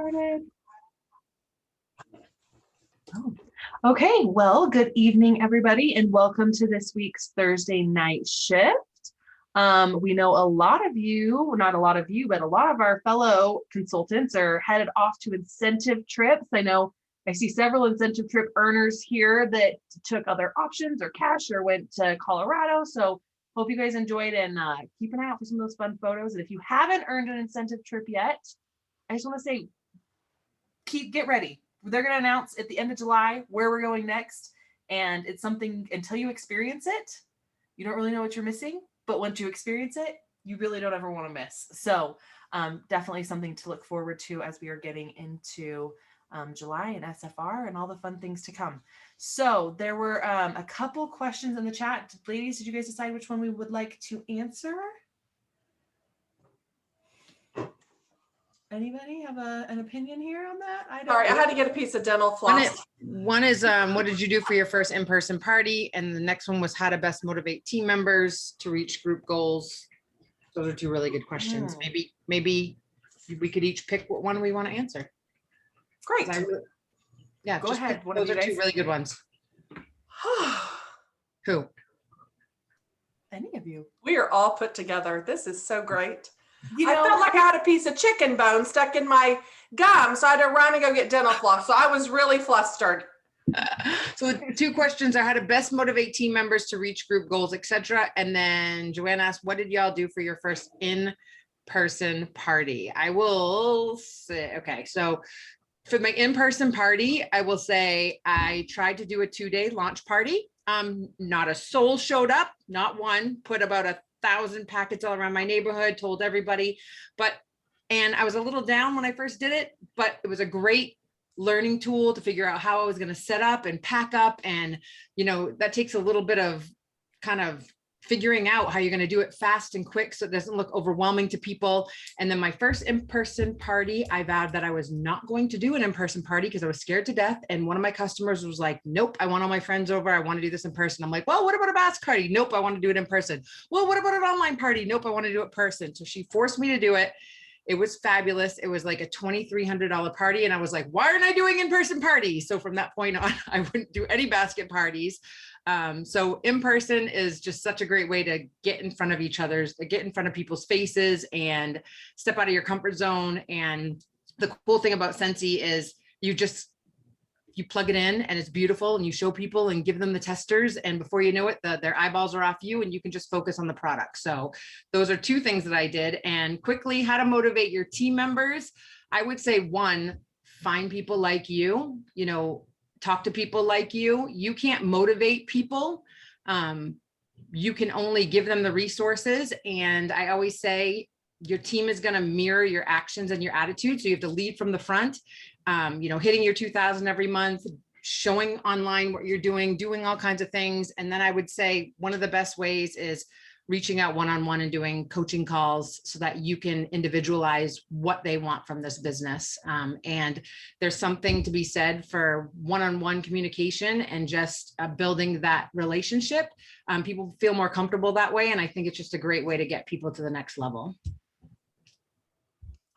started. Oh. Okay, well, good evening, everybody, and welcome to this week's Thursday night shift. We know a lot of you, not a lot of you, but a lot of our fellow consultants are headed off to incentive trips. I know I see several incentive trip earners here that took other options or cash or went to Colorado. So hope you guys enjoyed, and keep an eye out for some of those fun photos. And if you haven't earned an incentive trip yet, I just want to say, get ready. They're going to announce at the end of July where we're going next. And it's something, until you experience it, you don't really know what you're missing. But once you experience it, you really don't ever want to miss. So definitely something to look forward to as we are getting into July and SFR and all the fun things to come. So there were a couple questions in the chat. Ladies, did you guys decide which one we would like to answer? Anybody have an opinion here on that? Sorry, I had to get a piece of dental floss. One is what did you do for your first in-person party? And the next one was how to best motivate team members to reach group goals. Those are two really good questions. Maybe we could each pick what one we want to answer. Great. Yeah, go ahead. Those are two really good ones. Who? Any of you. We are all put together. This is so great. You I know, felt like I had a piece of chicken bone stuck in my gum, so I had to run and go get dental floss. So I was really flustered. So the two questions are how to best motivate team members to reach group goals, etc. And then Joanne asked, what did y'all do for your first in-person party? I will say, okay, so for my in-person party, I will say I tried to do a 2-day launch party. Not a soul showed up, not one, put about 1,000 packets all around my neighborhood, told everybody, and I was a little down when I first did it, but it was a great learning tool to figure out how I was going to set up and pack up. And, you know, that takes a little bit of kind of figuring out how you're going to do it fast and quick so it doesn't look overwhelming to people. And then my first in-person party, I vowed that I was not going to do an in-person party because I was scared to death. And one of my customers was like, nope, I want all my friends over. I want to do this in person. I'm like, well, what about a basket party? Nope, I want to do it in person. Well, what about an online party? Nope, I want to do it in person. So she forced me to do it. It was fabulous. It was like a $2,300 party. And I was like, why aren't I doing in-person parties? So from that point on, I wouldn't do any basket parties. So in person is just such a great way to get in front of get in front of people's faces and step out of your comfort zone. And the cool thing about Scentsy is you plug it in and it's beautiful and you show people and give them the testers. And before you know it, their eyeballs are off you and you can just focus on the product. So those are two things that I did. And quickly, how to motivate your team members. I would say one, find people like you, talk to people like you. You can't motivate people. You can only give them the resources. And I always say your team is going to mirror your actions and your attitude. So you have to lead from the front, hitting your 2,000 every month, showing online what you're doing all kinds of things. And then I would say one of the best ways is reaching out one-on-one and doing coaching calls so that you can individualize what they want from this business. And there's something to be said for one-on-one communication and just building that relationship. People feel more comfortable that way. And I think it's just a great way to get people to the next level.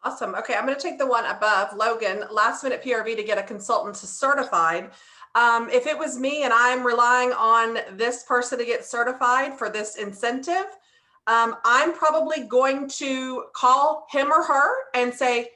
Awesome. Okay, I'm going to take the one above. Logan, last minute PRV to get a consultant to certified. If it was me and I'm relying on this person to get certified for this incentive, I'm probably going to call him or her and say,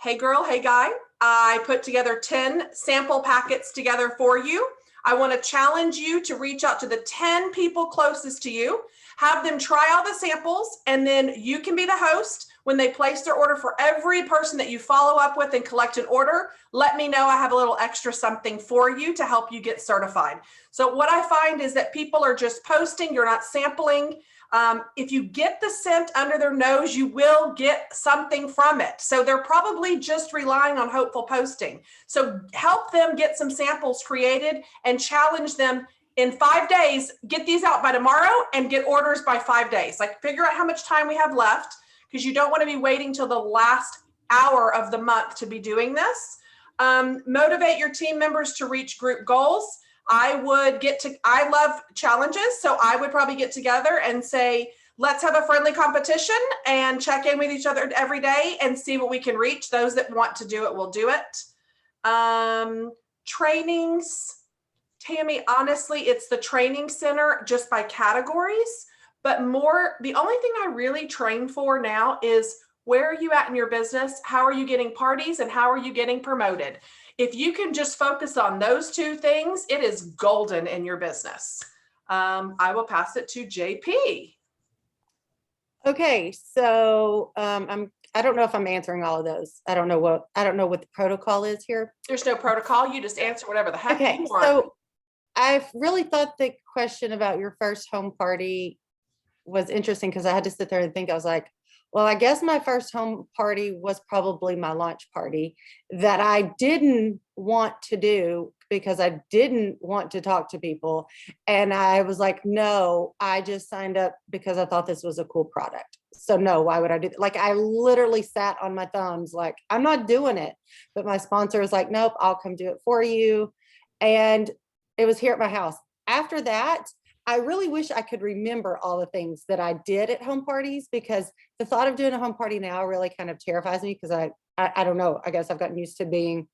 hey girl, hey guy, I put together 10 sample packets together for you. I want to challenge you to reach out to the 10 people closest to you, have them try all the samples, and then you can be the host. When they place their order, for every person that you follow up with and collect an order, let me know. I have a little extra something for you to help you get certified. So what I find is that people are just posting, you're not sampling. If you get the scent under their nose, you will get something from it. So they're probably just relying on hopeful posting. So help them get some samples created and challenge them in 5 days, get these out by tomorrow and get orders by 5 days. Like figure out how much time we have left, because you don't want to be waiting till the last hour of the month to be doing this. Motivate your team members to reach group goals. I love challenges. So I would probably get together and say, Let's have a friendly competition and check in with each other every day and see what we can reach. Those that want to do it will do it. Trainings, Tammy, honestly, it's the training center just by categories, but more, the only thing I really train for now is where are you at in your business? How are you getting parties and how are you getting promoted? If you can just focus on those two things, it is golden in your business. I will pass it to JP. Okay, so I don't know if I'm answering all of those. I don't know what the protocol is here. There's no protocol. You just answer whatever the heck Okay, you want. so I've really thought the question about your first home party was interesting because I had to sit there and think. I was like, well, I guess my first home party was probably my launch party that I didn't want to do because I didn't want to talk to people. And I was like, no, I just signed up because I thought this was a cool product. So no, why would I do that? Like, I literally sat on my thumbs, like, I'm not doing it. But my sponsor was like, nope, I'll come do it for you. And it was here at my house. After that, I really wish I could remember all the things that I did at home parties, because the thought of doing a home party now really kind of terrifies me, because I don't know, I guess I've gotten used to being,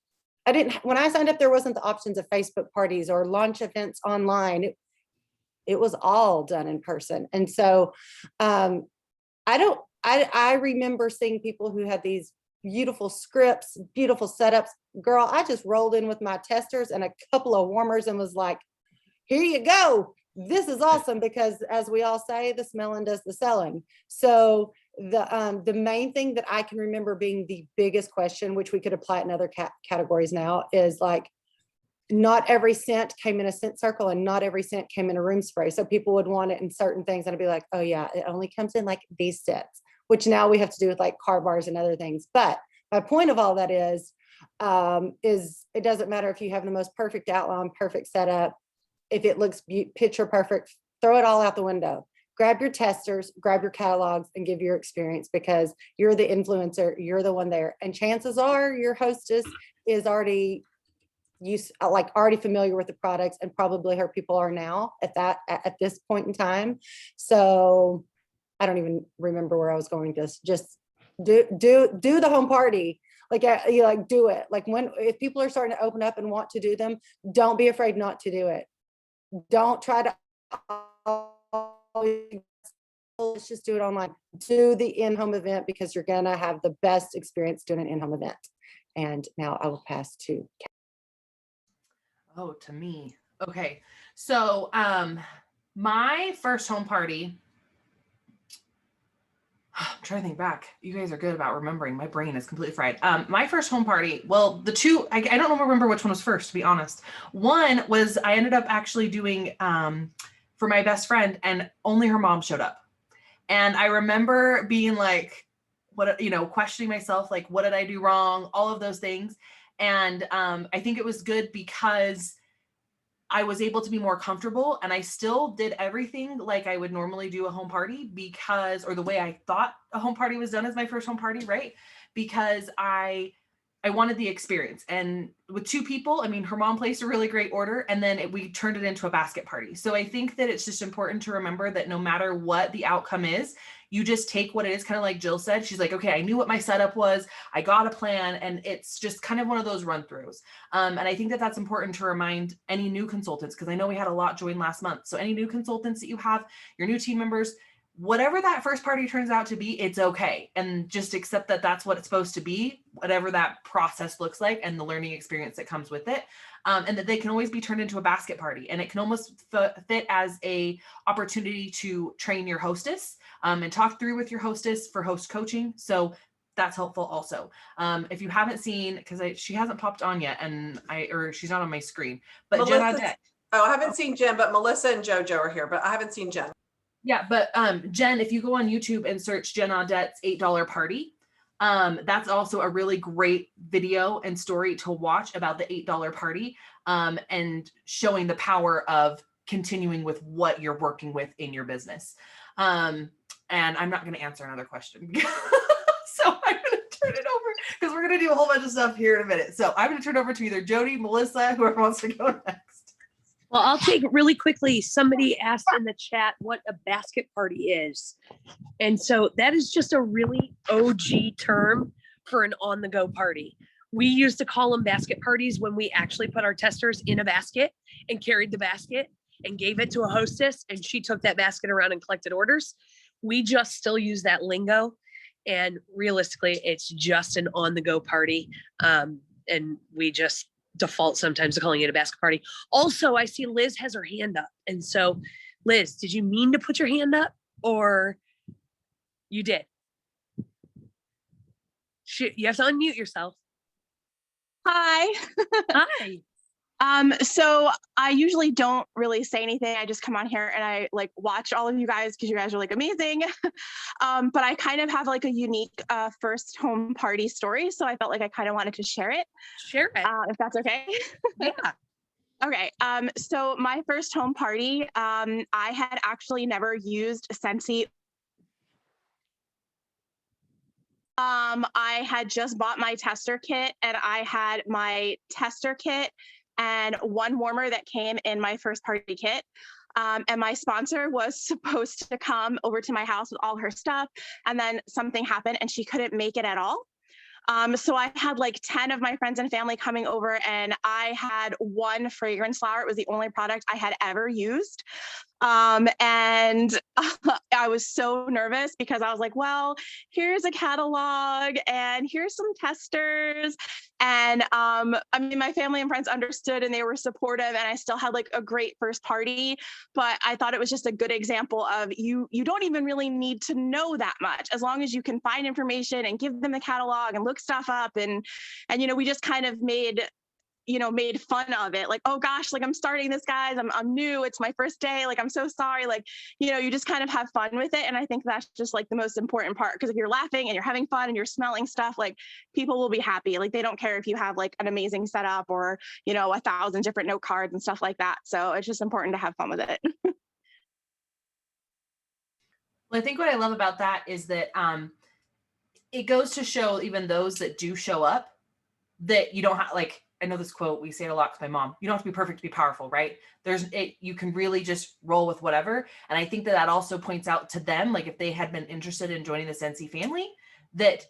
when I signed up, there wasn't the options of Facebook parties or launch events online. It was all done in person. And so I remember seeing people who had these beautiful scripts, beautiful setups. Girl, I just rolled in with my testers and a couple of warmers and was like, here you go. This is awesome, because as we all say, the smelling does the selling. So the main thing that I can remember being the biggest question, which we could apply in other categories now, is like, not every scent came in a scent circle and not every scent came in a room spray. So people would want it in certain things and I'd be like, oh yeah, it only comes in like these scents, which now we have to do with like car bars and other things. But my point of all that is it doesn't matter if you have the most perfect outline, perfect setup. If it looks picture perfect, throw it all out the window. Grab your testers, grab your catalogs, and give your experience, because you're the influencer, you're the one there. And chances are your hostess is already familiar with the products, and probably her people are now at this point in time. So I don't even remember where I was going. Just do the home party. Like, you like do it. Like, if people are starting to open up and want to do them, don't be afraid not to do it. Don't try to let's just do it online. Do the in-home event, because you're gonna have the best experience doing an in-home event. And now I will pass to Kat. Oh, to me. Okay. So my first home party, I'm trying to think back. You guys are good about remembering. My brain is completely fried. My first home party, well, the two, I don't remember which one was first, to be honest. One was I ended up actually doing for my best friend, and only her mom showed up. And I remember being like, questioning myself, like, what did I do wrong? All of those things. And I think it was good because I was able to be more comfortable, and I still did everything like I would normally do a home party, or the way I thought a home party was done as my first home party, right? Because I wanted the experience. And with two people, I mean, her mom placed a really great order, and then we turned it into a basket party. So I think that it's just important to remember that no matter what the outcome is, you just take what it is, kind of like Jill said. She's like, okay, I knew what my setup was. I got a plan, and it's just kind of one of those run throughs. And I think that that's important to remind any new consultants, because I know we had a lot join last month. So any new consultants that you have, your new team members, whatever that first party turns out to be, it's okay. And just accept that that's what it's supposed to be, whatever that process looks like and the learning experience that comes with it. And that they can always be turned into a basket party. And it can almost fit as a opportunity to train your hostess and talk through with your hostess for host coaching. So that's helpful also. If you haven't seen, because she hasn't popped on yet, or she's not on my screen, but Jen Audette. Oh, I haven't seen Jen, but Melissa and JoJo are here, but I haven't seen Jen. Yeah, but Jen, if you go on YouTube and search Jen Audette's $8 party, that's also a really great video and story to watch about the $8 party and showing the power of continuing with what you're working with in your business. And I'm not going to answer another question. So I'm going to turn it over, because we're going to do a whole bunch of stuff here in a minute. So I'm going to turn it over to either Jody, Melissa, whoever wants to go next. Well, I'll take it really quickly. Somebody asked in the chat what a basket party is. And so that is just a really OG term for an on-the-go party. We used to call them basket parties when we actually put our testers in a basket and carried the basket and gave it to a hostess, and she took that basket around and collected orders. We just still use that lingo. And realistically, it's just an on-the-go party. And we just default sometimes to calling it a basket party. Also, I see Liz has her hand up. And so, Liz, did you mean to put your hand up or you did? You have to unmute yourself. Hi. Hi. So I usually don't really say anything. I just come on here and I like watch all of you guys because you guys are like amazing. But I kind of have like a unique first home party story. So I felt like I kind of wanted to share it. Share it. If that's okay. Yeah. Okay. So my first home party, I had actually never used Scentsy. I had just bought my tester kit and I had my tester kit and one warmer that came in my first party kit. And my sponsor was supposed to come over to my house with all her stuff. And then something happened and she couldn't make it at all. So I had like 10 of my friends and family coming over and I had one fragrance flower. It was the only product I had ever used. And I was so nervous because I was like, well, here's a catalog and here's some testers. And I mean, my family and friends understood and they were supportive and I still had like a great first party, but I thought it was just a good example of you don't even really need to know that much as long as you can find information and give them the catalog and look stuff up. And we just kind of made fun of it. Like, oh gosh, like I'm starting this, guys. I'm new. It's my first day. Like, I'm so sorry. Like, you just kind of have fun with it. And I think that's just like the most important part. Because if you're laughing and you're having fun and you're smelling stuff, like people will be happy. Like they don't care if you have like an amazing setup or, 1,000 different note cards and stuff like that. So it's just important to have fun with it. Well, I think what I love about that is that it goes to show even those that do show up that you don't have, like, I know this quote, we say it a lot to my mom, you don't have to be perfect to be powerful, right? You can really just roll with whatever. And I think that also points out to them, like if they had been interested in joining the Scentsy family, that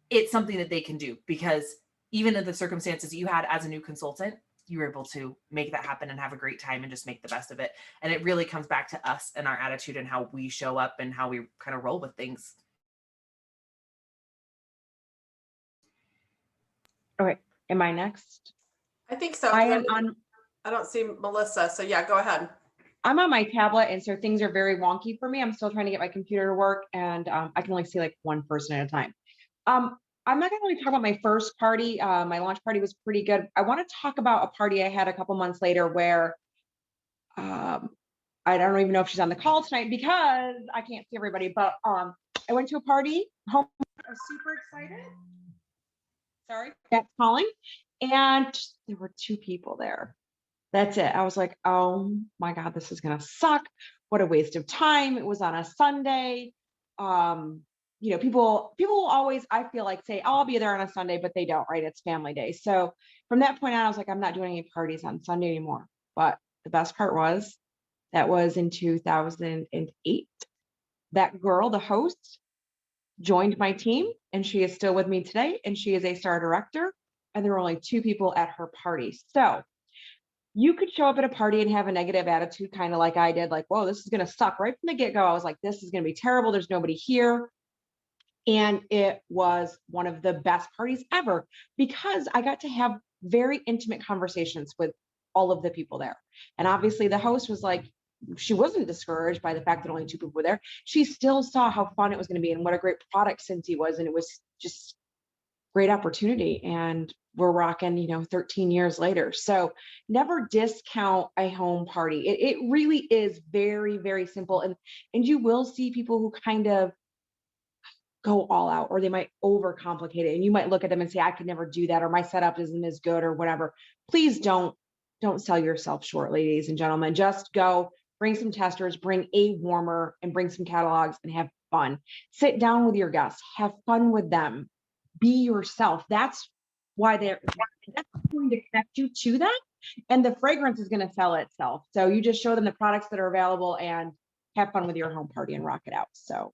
it's something that they can do because even in the circumstances you had as a new consultant, you were able to make that happen and have a great time and just make the best of it. And it really comes back to us and our attitude and how we show up and how we kind of roll with things. Okay, am I next? I think so. I don't see Melissa. So yeah, go ahead. I'm on my tablet, and so things are very wonky for me. I'm still trying to get my computer to work, and I can only see like one person at a time. I'm not going to really talk about my first party. My launch party was pretty good. I want to talk about a party I had a couple months later where I don't even know if she's on the call tonight because I can't see everybody, but I went to a party. I was super excited. Sorry, that's calling. And there were 2 people there. That's it. I was like, oh my God, this is going to suck. What a waste of time. It was on a Sunday. People will always, I feel like, say, oh, I'll be there on a Sunday, but they don't, right? It's family day. So from that point on, I was like, I'm not doing any parties on Sunday anymore. But the best part was that was in 2008. That girl, the host, joined my team and she is still with me today and she is a star director and there were only 2 people at her party. So you could show up at a party and have a negative attitude, kind of like I did, like, whoa, this is going to suck. Right from the get-go, I was like, this is going to be terrible. There's nobody here. And it was one of the best parties ever because I got to have very intimate conversations with all of the people there. And obviously the host was like, she wasn't discouraged by the fact that only 2 people were there. She still saw how fun it was going to be and what a great product Scentsy was. And it was just great opportunity. And we're rocking, 13 years later. So never discount a home party. It really is very, very simple. And you will see people who kind of go all out or they might overcomplicate it. And you might look at them and say, I could never do that, or my setup isn't as good or whatever. Please don't sell yourself short, ladies and gentlemen. Just go, bring some testers, bring a warmer and bring some catalogs and have fun. Sit down with your guests, have fun with them, be yourself. That's why that's going to connect you to them. And the fragrance is going to sell itself. So you just show them the products that are available and have fun with your home party and rock it out. So,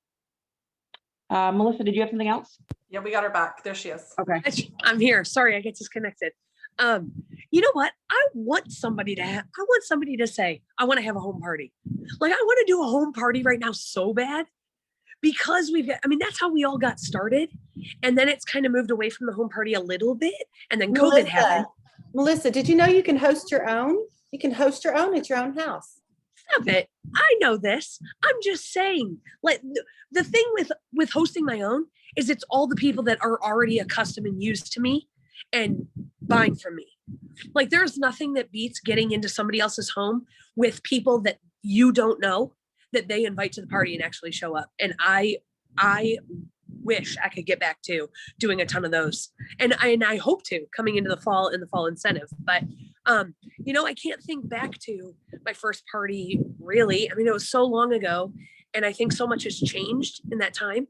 Melissa, did you have something else? Yeah, we got her back. There she is. Okay. I'm here. Sorry, I get disconnected. You know what? I want somebody to say, I want to have a home party. Like, I want to do a home party right now so bad because that's how we all got started. And then it's kind of moved away from the home party a little bit. And then COVID happened. Melissa, did you know you can host your own? You can host your own at your own house. Stop it. I know this. I'm just saying, like, the thing with hosting my own is it's all the people that are already accustomed and used to me and buying from me. Like, there's nothing that beats getting into somebody else's home with people that you don't know that they invite to the party and actually show up. And I wish I could get back to doing a ton of those. And I hope to coming into the fall incentive. But I can't think back to my first party really. I mean, it was so long ago and I think so much has changed in that time.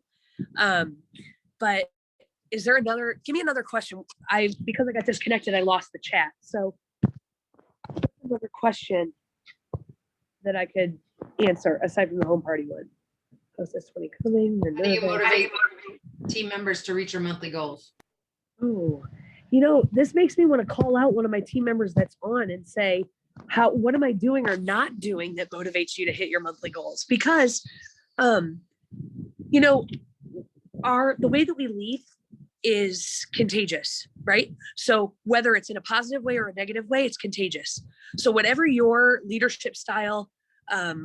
But is there give me another question. Because I got disconnected, I lost the chat. So another question that I could answer aside from the home party one. Post this 20 coming. How do you motivate team members to reach your monthly goals? Oh, this makes me want to call out one of my team members that's on and say, what am I doing or not doing that motivates you to hit your monthly goals? Because, the way that we lead is contagious, right? So whether it's in a positive way or a negative way, it's contagious. So whatever your leadership style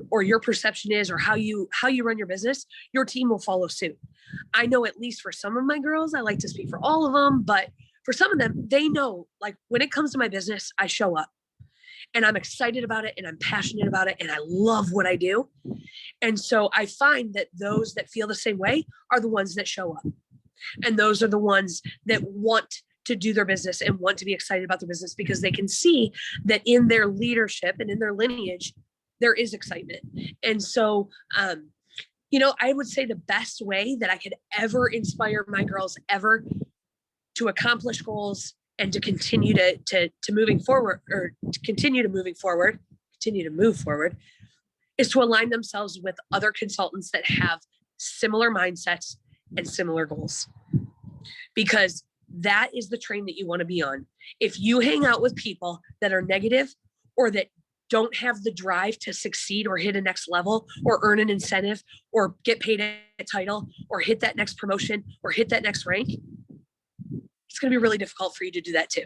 or your perception is, or how you run your business, your team will follow suit. I know at least for some of my girls, I like to speak for all of them, but for some of them, they know, like, when it comes to my business, I show up and I'm excited about it and I'm passionate about it and I love what I do. And so I find that those that feel the same way are the ones that show up. And those are the ones that want to do their business and want to be excited about their business because they can see that in their leadership and in their lineage, there is excitement. And so, I would say the best way that I could ever inspire my girls ever to accomplish goals and to continue to moving forward, or to continue to move forward, is to align themselves with other consultants that have similar mindsets and similar goals. Because that is the train that you want to be on. If you hang out with people that are negative or that don't have the drive to succeed or hit a next level or earn an incentive or get paid a title or hit that next promotion or hit that next rank, it's going to be really difficult for you to do that too.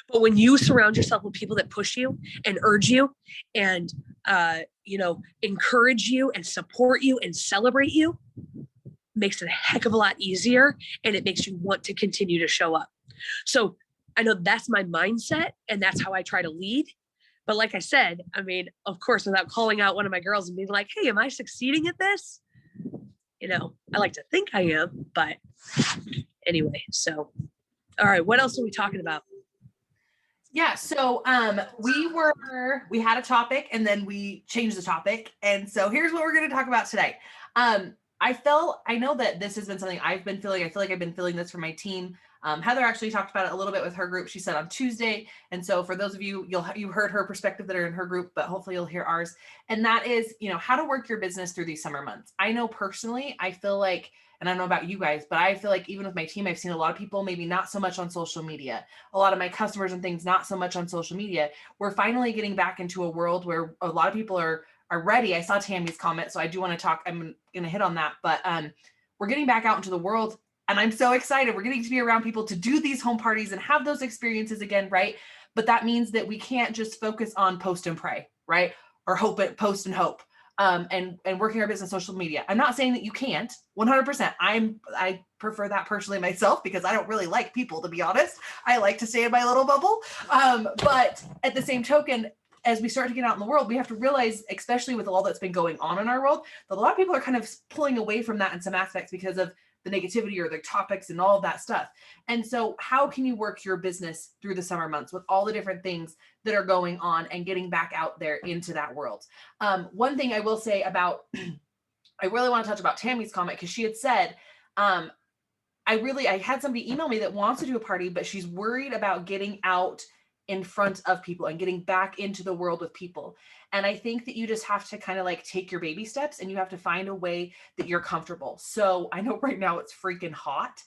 But when you surround yourself with people that push you and urge you and, encourage you and support you and celebrate you, makes it a heck of a lot easier and it makes you want to continue to show up. So I know that's my mindset and that's how I try to lead. But like I said, of course, without calling out one of my girls and being like, hey, am I succeeding at this? I like to think I am, but anyway, so, all right, what else are we talking about? Yeah, so we had a topic and then we changed the topic. And so here's what we're going to talk about today. I know that this has been something I've been feeling. I feel like I've been feeling this for my team. Heather actually talked about it a little bit with her group. She said on Tuesday. And so for those of you, you heard her perspective that are in her group, but hopefully you'll hear ours. And that is, how to work your business through these summer months. I know personally, I feel like, and I don't know about you guys, but I feel like even with my team, I've seen a lot of people, maybe not so much on social media. A lot of my customers and things, not so much on social media. We're finally getting back into a world where a lot of people are ready. I saw Tammy's comment, so I do want to talk. I'm going to hit on that, but we're getting back out into the world and I'm so excited. We're getting to be around people to do these home parties and have those experiences again, right? But that means that we can't just focus on post and pray, right? Or post and hope. And working our business on social media. I'm not saying that you can't 100%. I prefer that personally myself because I don't really like people, to be honest. I like to stay in my little bubble. But at the same token, as we start to get out in the world, we have to realize, especially with all that's been going on in our world, that a lot of people are kind of pulling away from that in some aspects because of the negativity or the topics and all of that stuff. And so how can you work your business through the summer months with all the different things that are going on and getting back out there into that world? One thing I will say about, I really want to touch about Tammy's comment because she had said, I had somebody email me that wants to do a party, but she's worried about getting out in front of people and getting back into the world with people. And I think that you just have to kind of like take your baby steps, and you have to find a way that you're comfortable. So I know right now it's freaking hot,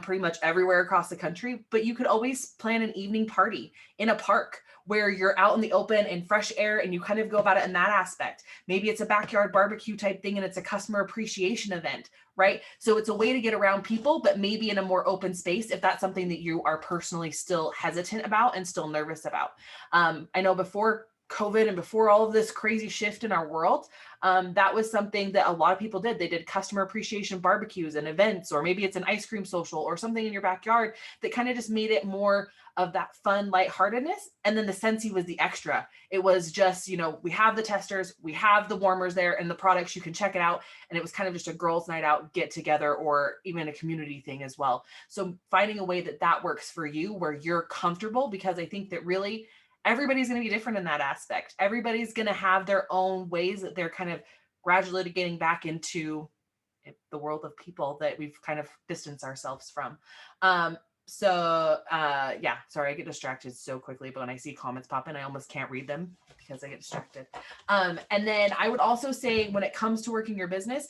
pretty much everywhere across the country, but you could always plan an evening party in a park where you're out in the open and fresh air, and you kind of go about it in that aspect. Maybe it's a backyard barbecue type thing and it's a customer appreciation event, right? So it's a way to get around people, but maybe in a more open space if that's something that you are personally still hesitant about and still nervous about. I know before COVID and before all of this crazy shift in our world, that was something that a lot of people did. They did customer appreciation barbecues and events, or maybe it's an ice cream social or something in your backyard that kind of just made it more of that fun lightheartedness. And then the Scentsy was the extra. It was just, you know, we have the testers, we have the warmers there and the products, you can check it out. And it was kind of just a girls' night out get together, or even a community thing as well. So finding a way that that works for you where you're comfortable, because I think that really everybody's going to be different in that aspect. Everybody's going to have their own ways that they're kind of gradually getting back into the world of people that we've kind of distanced ourselves from. Yeah, sorry, I get distracted so quickly, but when I see comments pop in, I almost can't read them because I get distracted. And then I would also say, when it comes to working your business,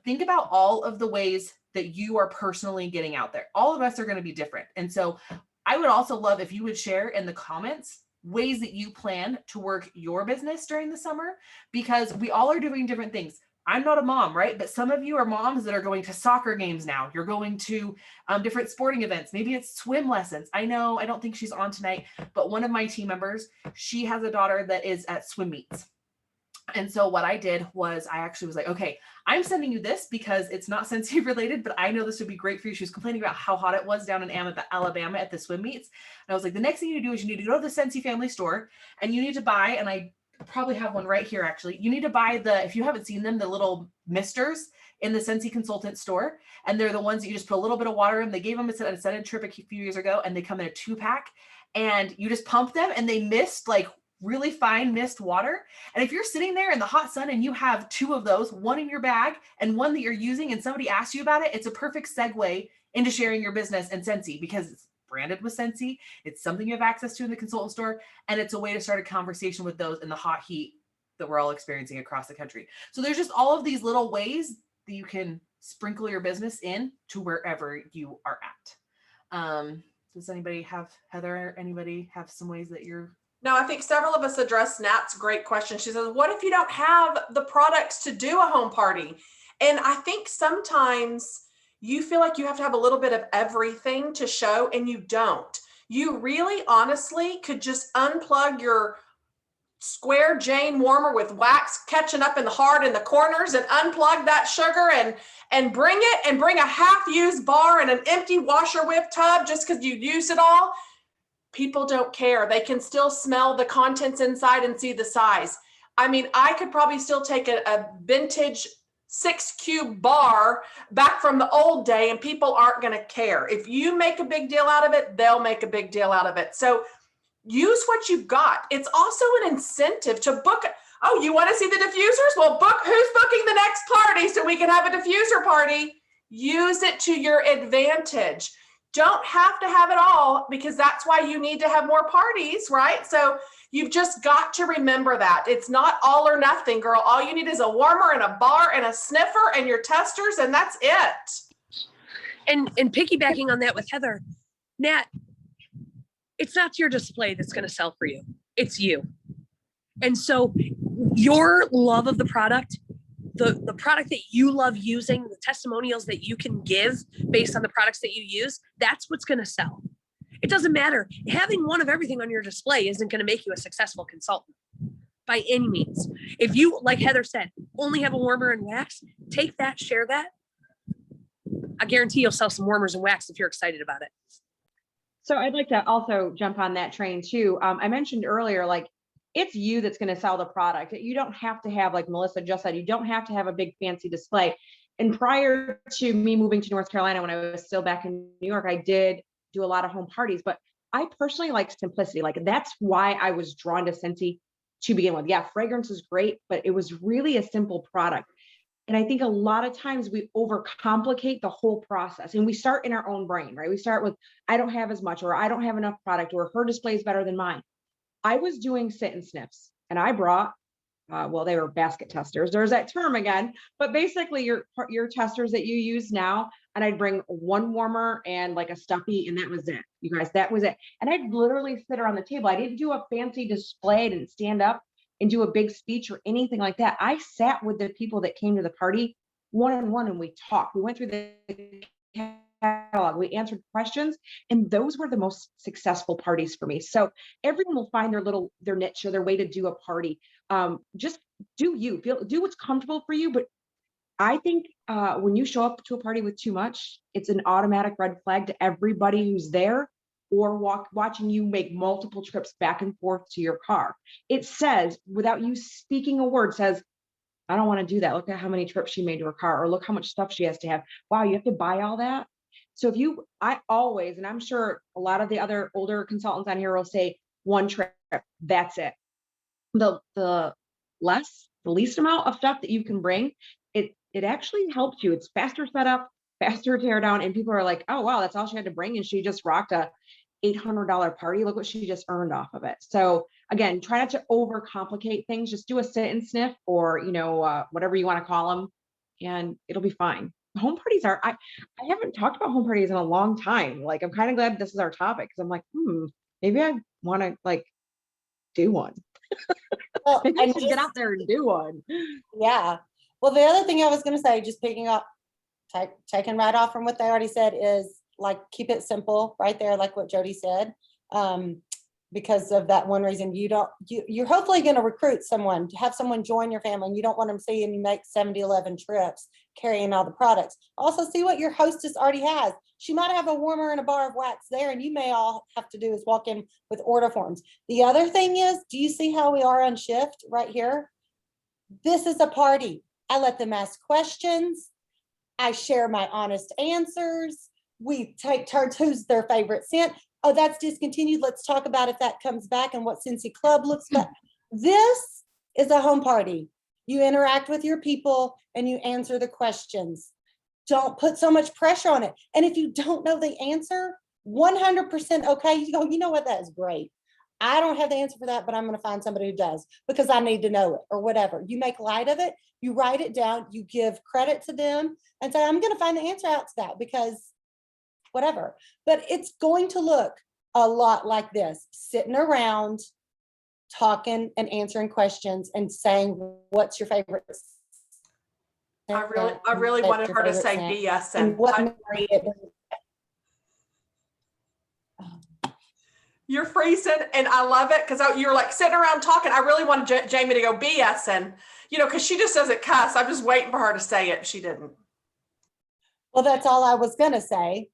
think about all of the ways that you are personally getting out there. All of us are going to be different. And so I would also love if you would share in the comments ways that you plan to work your business during the summer, because we all are doing different things. I'm not a mom, right? But some of you are moms that are going to soccer games now. You're going to different sporting events. Maybe it's swim lessons. I know, I don't think she's on tonight, but one of my team members, she has a daughter that is at swim meets. And so what I did was I actually was like, okay, I'm sending you this because it's not Scentsy related, but I know this would be great for you. She was complaining about how hot it was down in Alabama at the swim meets. And I was like, the next thing you need to do is you need to go to the Scentsy family store, and you need to buy, and I probably have one right here actually. You need to buy if you haven't seen them, the little misters in the Scentsy consultant store. And they're the ones that you just put a little bit of water in. They gave them a Scented trip a few years ago, and they come in a 2-pack, and you just pump them and they mist like really fine mist water. And if you're sitting there in the hot sun and you have 2 of those, one in your bag and one that you're using, and somebody asks you about it, it's a perfect segue into sharing your business and Scentsy, because it's branded with Scentsy. It's something you have access to in the consultant store. And it's a way to start a conversation with those in the hot heat that we're all experiencing across the country. So there's just all of these little ways that you can sprinkle your business in to wherever you are at. Does anybody have, Heather, anybody have some ways that you're... No, I think several of us addressed Nat's great question. She says, what if you don't have the products to do a home party? And I think sometimes you feel like you have to have a little bit of everything to show, and you don't. You really honestly could just unplug your square Jane warmer with wax catching up in the hard in the corners, and unplug that sugar and bring a half-used bar and an empty washer whip tub just because you used it all. People don't care. They can still smell the contents inside and see the size. I mean, I could probably still take a vintage 6-cube bar back from the old day, and people aren't going to care. If you make a big deal out of it, they'll make a big deal out of it. So use what you've got. It's also an incentive to book. Oh, you want to see the diffusers? Well, book who's booking the next party so we can have a diffuser party. Use it to your advantage. Don't have to have it all, because that's why you need to have more parties, right? So you've just got to remember that. It's not all or nothing, girl. All you need is a warmer and a bar and a sniffer and your testers, and that's it. And piggybacking on that with Heather, Nat, it's not your display that's going to sell for you. It's you. And so your love of the product, the product that you love using, the testimonials that you can give based on the products that you use, that's what's going to sell. It doesn't matter. Having one of everything on your display isn't going to make you a successful consultant by any means. If you, like Heather said, only have a warmer and wax, take that, share that. I guarantee you'll sell some warmers and wax if you're excited about it. So I'd like to also jump on that train too. I mentioned earlier, like, it's you that's going to sell the product. You don't have to have, like Melissa just said, you don't have to have a big fancy display. And prior to me moving to North Carolina, when I was still back in New York, I did do a lot of home parties, but I personally like simplicity. Like, that's why I was drawn to Scentsy to begin with. Yeah, fragrance is great, but it was really a simple product. And I think a lot of times we overcomplicate the whole process, and we start in our own brain, right? We start with, I don't have as much, or I don't have enough product, or her display is better than mine. I was doing sit and sniffs, and I brought, well, they were basket testers. There's that term again, but basically your testers that you use now. And I'd bring one warmer and like a stuffy, and that was it. You guys, that was it. And I'd literally sit around the table. I didn't do a fancy display, I didn't stand up and do a big speech or anything like that. I sat with the people that came to the party one-on-one, and we talked. We went through the catalog, we answered questions, and those were the most successful parties for me. So everyone will find their niche or their way to do a party. Just do what's comfortable for you. But I think when you show up to a party with too much, it's an automatic red flag to everybody who's there, or watching you make multiple trips back and forth to your car. It says, without you speaking a word, says, I don't want to do that. Look at how many trips she made to her car, or look how much stuff she has to have. Wow, you have to buy all that. So I always, and I'm sure a lot of the other older consultants on here will say, one trip, that's it. The least amount of stuff that you can bring, it actually helps you. It's faster setup, faster tear down, and people are like, oh wow, that's all she had to bring, and she just rocked a $800 party. Look what she just earned off of it. So again, try not to overcomplicate things. Just do a sit and sniff, or whatever you want to call them, and it'll be fine. Home parties I haven't talked about home parties in a long time. Like, I'm kind of glad this is our topic, because I'm like, maybe I want to like do one. Well, Maybe I should get out there and do one. yeah. Well, the other thing I was going to say, just picking up, taking right off from what they already said, is like, keep it simple right there, like what Jody said. Because of that one reason, you're hopefully going to recruit someone, to have someone join your family, and you don't want them seeing you make 70-11 trips carrying all the products. Also, see what your hostess already has. She might have a warmer and a bar of wax there, and you may all have to do is walk in with order forms. The other thing is, do you see how we are on shift right here? This is a party. I let them ask questions. I share my honest answers. We take turns, who's their favorite scent? Oh, that's discontinued. Let's talk about if that comes back and what Cincy Club looks like. This is a home party. You interact with your people and you answer the questions. Don't put so much pressure on it. And if you don't know the answer, 100% okay. You go, you know what, that is great. I don't have the answer for that, but I'm going to find somebody who does, because I need to know it, or whatever. You make light of it. You write it down. You give credit to them and say, I'm going to find the answer out to that, because whatever. But it's going to look a lot like this: sitting around, talking and answering questions and saying, what's your favorite? I really wanted her to say BS and what memory it You're freezing, and I love it, because you're like sitting around talking. I really wanted Jamie to go BS, and because she just doesn't cuss. I'm just waiting for her to say it. She didn't. Well, that's all I was gonna say.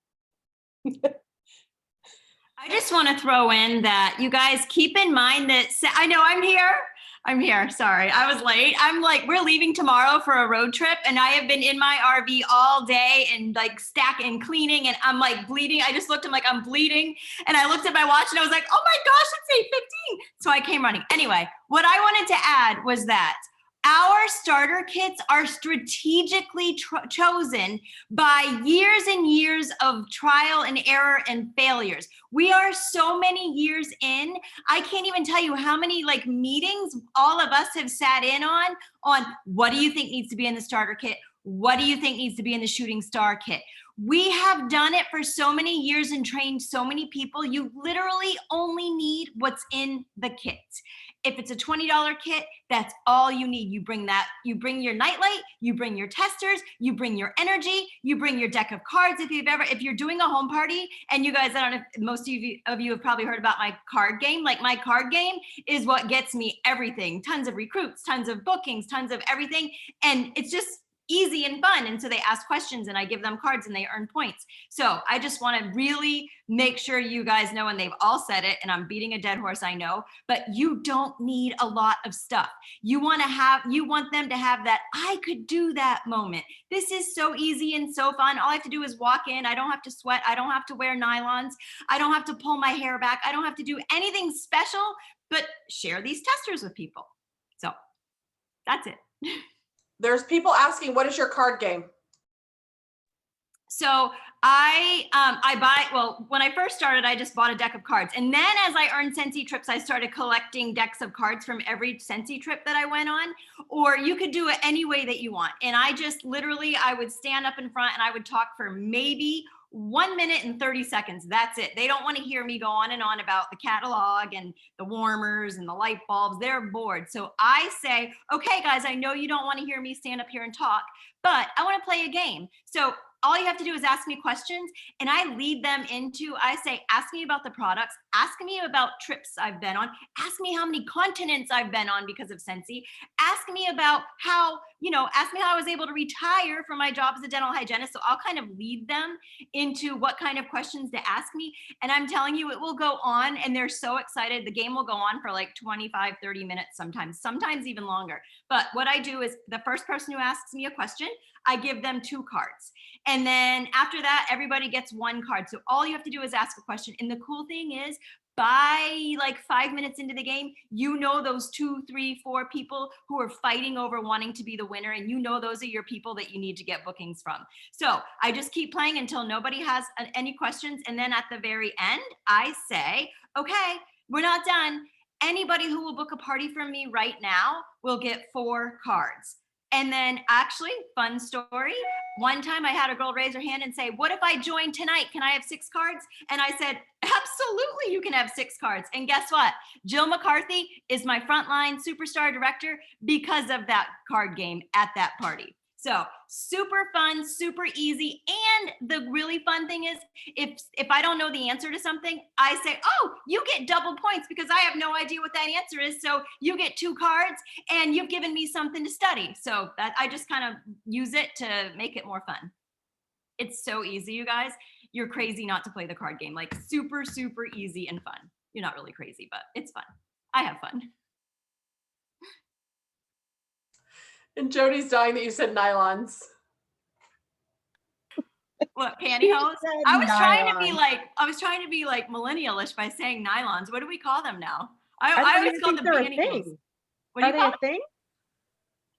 I just want to throw in that you guys keep in mind that I know I'm here. Sorry, I was late. I'm like, we're leaving tomorrow for a road trip, and I have been in my RV all day and like stacking and cleaning, and I'm like bleeding. I just looked, I'm like, I'm bleeding. And I looked at my watch and I was like, oh my gosh, it's 8:15. So I came running. Anyway, what I wanted to add was that our starter kits are strategically chosen by years and years of trial and error and failures. We are so many years in. I can't even tell you how many like meetings all of us have sat in on what do you think needs to be in the starter kit? What do you think needs to be in the shooting star kit? We have done it for so many years and trained so many people. You literally only need what's in the kit. If it's a $20 kit, that's all you need. You bring that, you bring your nightlight, you bring your testers, you bring your energy, you bring your deck of cards. If you're doing a home party, and you guys, I don't know if most of you have probably heard about my card game. Like, my card game is what gets me everything. Tons of recruits, tons of bookings, tons of everything. And it's just easy and fun. And so they ask questions and I give them cards and they earn points. So I just want to really make sure you guys know, and they've all said it, and I'm beating a dead horse, I know, but you don't need a lot of stuff. You want them to have that I could do that moment. This is so easy and so fun. All I have to do is walk in. I don't have to sweat. I don't have to wear nylons. I don't have to pull my hair back. I don't have to do anything special, but share these testers with people. So that's it. There's people asking, what is your card game? So I buy, well, when I first started, I just bought a deck of cards. And then as I earned Scentsy trips, I started collecting decks of cards from every Scentsy trip that I went on. Or you could do it any way that you want. And I just literally, I would stand up in front and I would talk for maybe 1 minute and 30 seconds. That's it. They don't want to hear me go on and on about the catalog and the warmers and the light bulbs. They're bored. So I say, okay, guys, I know you don't want to hear me stand up here and talk, but I want to play a game. So all you have to do is ask me questions and I lead them into, I say, ask me about the products, ask me about trips I've been on, ask me how many continents I've been on because of Scentsy, ask me about how, ask me how I was able to retire from my job as a dental hygienist. So I'll kind of lead them into what kind of questions to ask me. And I'm telling you, it will go on and they're so excited. The game will go on for like 25, 30 minutes sometimes even longer. But what I do is the first person who asks me a question, I give them 2 cards. And then after that, everybody gets 1 card. So all you have to do is ask a question. And the cool thing is, by like 5 minutes into the game, those 2, 3, 4 people who are fighting over wanting to be the winner. And those are your people that you need to get bookings from. So I just keep playing until nobody has any questions. And then at the very end, I say, okay, we're not done. Anybody who will book a party from me right now will get 4 cards. And then actually, fun story. One time I had a girl raise her hand and say, what if I join tonight? Can I have 6 cards? And I said, absolutely, you can have 6 cards. And guess what? Jill McCarthy is my frontline superstar director because of that card game at that party. So super fun, super easy. And the really fun thing is if I don't know the answer to something, I say, oh, you get double points because I have no idea what that answer is. So you get 2 cards and you've given me something to study. So that I just kind of use it to make it more fun. It's so easy, you guys. You're crazy not to play the card game. Like super, super easy and fun. You're not really crazy, but it's fun. I have fun. And Jody's dying that you said nylons. What, pantyhose? I was trying to be like millennial-ish by saying nylons. What do we call them now? I always call them pantyhose. What do you call them?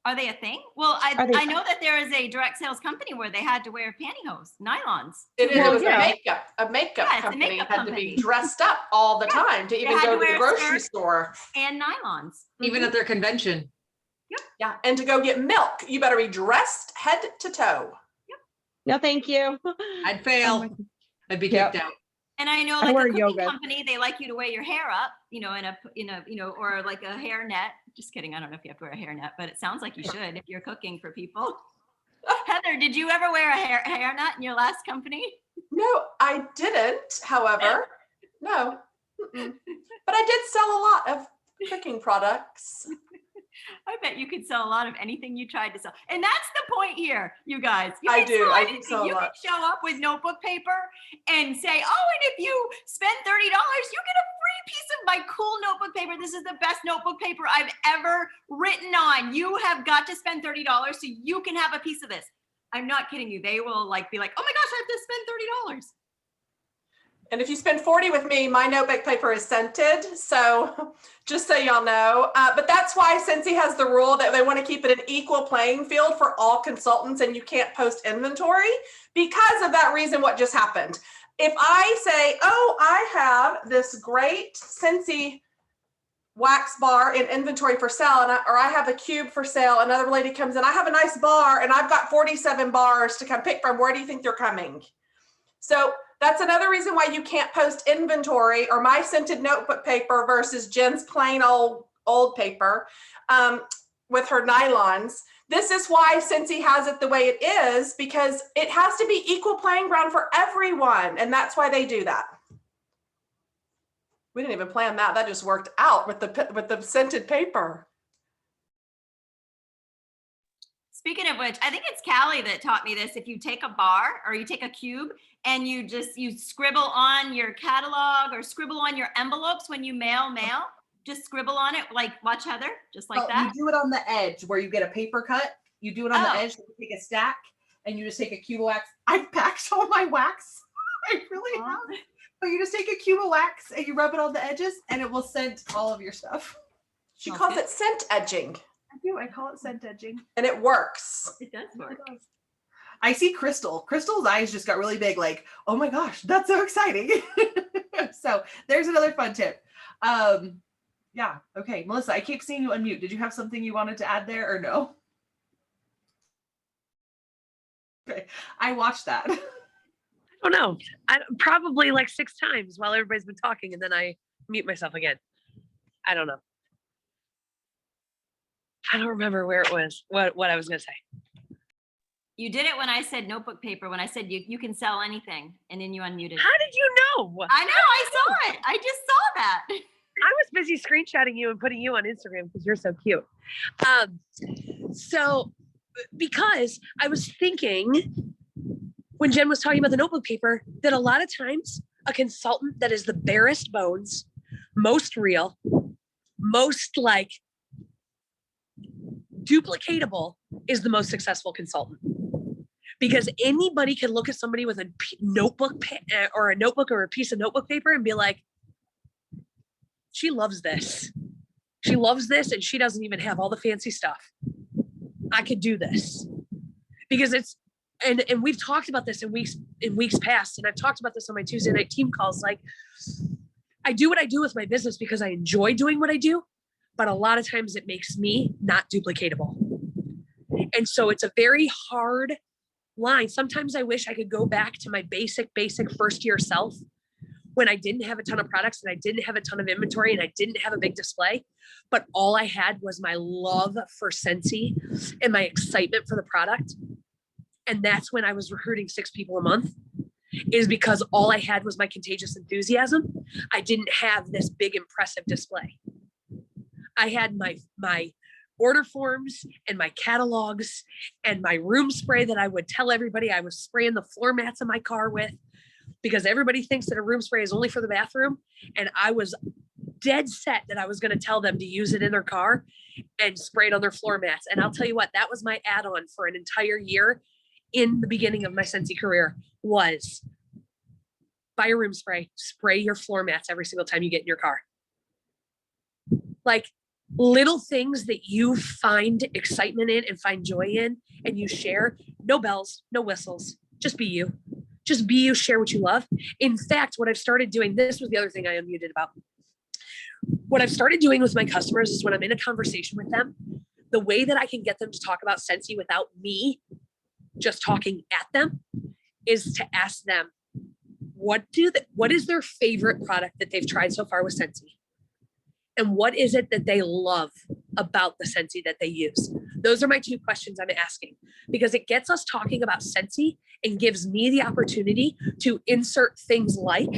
Are they a thing? Well, I know that there is a direct sales company where they had to wear pantyhose, nylons. It was a makeup company had to be dressed up all the time to even go to the grocery store. And nylons. Even at their convention. Yep. Yeah, and to go get milk, you better be dressed head to toe. Yep. No, thank you. I'd fail. I'd be kicked out. And I know, like a cooking company, they like you to wear your hair up, in a, or like a hair net. Just kidding. I don't know if you have to wear a hair net, but it sounds like you should if you're cooking for people. Heather, did you ever wear a hair net in your last company? No, I didn't. However, no. But I did sell a lot of cooking products. I bet you could sell a lot of anything you tried to sell. And that's the point here, you guys. I do sell a you lot. can show up with notebook paper and say, oh, and if you spend $30, you get a free piece of my cool notebook paper. This is the best notebook paper I've ever written on. You have got to spend $30 so you can have a piece of this. I'm not kidding you. They will be like, oh my gosh, I have to spend $30. And if you spend 40 with me, my notebook paper is scented. So just so y'all know, but that's why Scentsy has the rule that they want to keep it an equal playing field for all consultants and you can't post inventory because of that reason, what just happened. If I say, oh, I have this great Scentsy wax bar in inventory for sale, or I have a cube for sale, another lady comes in, I have a nice bar and I've got 47 bars to come pick from, where do you think they're coming? So that's another reason why you can't post inventory or my scented notebook paper versus Jen's plain old paper with her nylons. This is why Scentsy has it the way it is, because it has to be equal playing ground for everyone. And that's why they do that. We didn't even plan that. That just worked out with the scented paper. Speaking of which, I think it's Callie that taught me this. If you take a bar or you take a cube and you scribble on your catalog or scribble on your envelopes when you mail, just scribble on it. Like, watch Heather, just like that. You do it on the edge where you get a paper cut. You do it on the edge, so you take a stack and you just take a cube of wax. I've packed all my wax. I really have. But you just take a cube of wax and you rub it on the edges and it will scent all of your stuff. She calls it scent edging. I do. I call it scent edging. And it works. It does work. I see Crystal. Crystal's eyes just got really big, like, oh my gosh, that's so exciting. So there's another fun tip. Yeah, okay. Melissa, I keep seeing you unmute. Did you have something you wanted to add there or no? Okay, I watched that. I don't know. Probably like 6 times while everybody's been talking, and then I mute myself again. I don't know. I don't remember where it was, what I was going to say. You did it when I said notebook paper, when I said you can sell anything, and then you unmuted. How did you know? I know, I saw it. I just saw that. I was busy screenshotting you and putting you on Instagram because you're so cute. So because I was thinking when Jen was talking about the notebook paper, that a lot of times a consultant that is the barest bones, most real, most like duplicatable is the most successful consultant. Because anybody can look at somebody with a notebook or a piece of notebook paper and be like, she loves this. She loves this and she doesn't even have all the fancy stuff. I could do this. Because it's, and we've talked about this in weeks past, and I've talked about this on my Tuesday night team calls. Like, I do what I do with my business because I enjoy doing what I do, but a lot of times it makes me not duplicatable. And so it's a very hard line. Sometimes I wish I could go back to my basic first year self when I didn't have a ton of products and I didn't have a ton of inventory and I didn't have a big display, but all I had was my love for Scentsy and my excitement for the product. And that's when I was recruiting 6 people a month, is because all I had was my contagious enthusiasm. I didn't have this big impressive display. I had my order forms and my catalogs and my room spray that I would tell everybody I was spraying the floor mats in my car with, because everybody thinks that a room spray is only for the bathroom. And I was dead set that I was going to tell them to use it in their car and spray it on their floor mats. And I'll tell you what, that was my add-on for an entire year in the beginning of my Scentsy career, was buy a room spray, spray your floor mats every single time you get in your car. Like, little things that you find excitement in and find joy in and you share. No bells, no whistles, just be you. Just be you, share what you love. In fact, what I've started doing, this was the other thing I unmuted about. What I've started doing with my customers is when I'm in a conversation with them, the way that I can get them to talk about Scentsy without me just talking at them is to ask them, what is their favorite product that they've tried so far with Scentsy? And what is it that they love about the Scentsy that they use? Those are my 2 questions I'm asking, because it gets us talking about Scentsy and gives me the opportunity to insert things like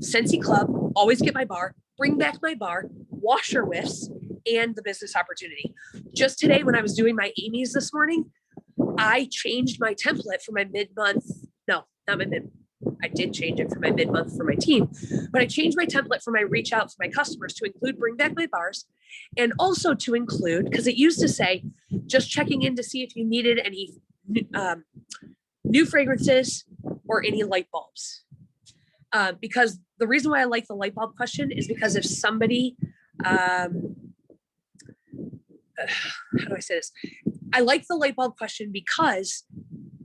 Scentsy Club, always get my bar, bring back my bar, washer whiffs, and the business opportunity. Just today, when I was doing my Amy's this morning, I changed my template for my mid-month. No, not my mid. I did change it for my mid-month for my team, but I changed my template for my reach out for my customers to include bring back my bars, and also to include, because it used to say, just checking in to see if you needed any new fragrances or any light bulbs. Because the reason why I like the light bulb question is because if somebody, how do I say this? I like the light bulb question because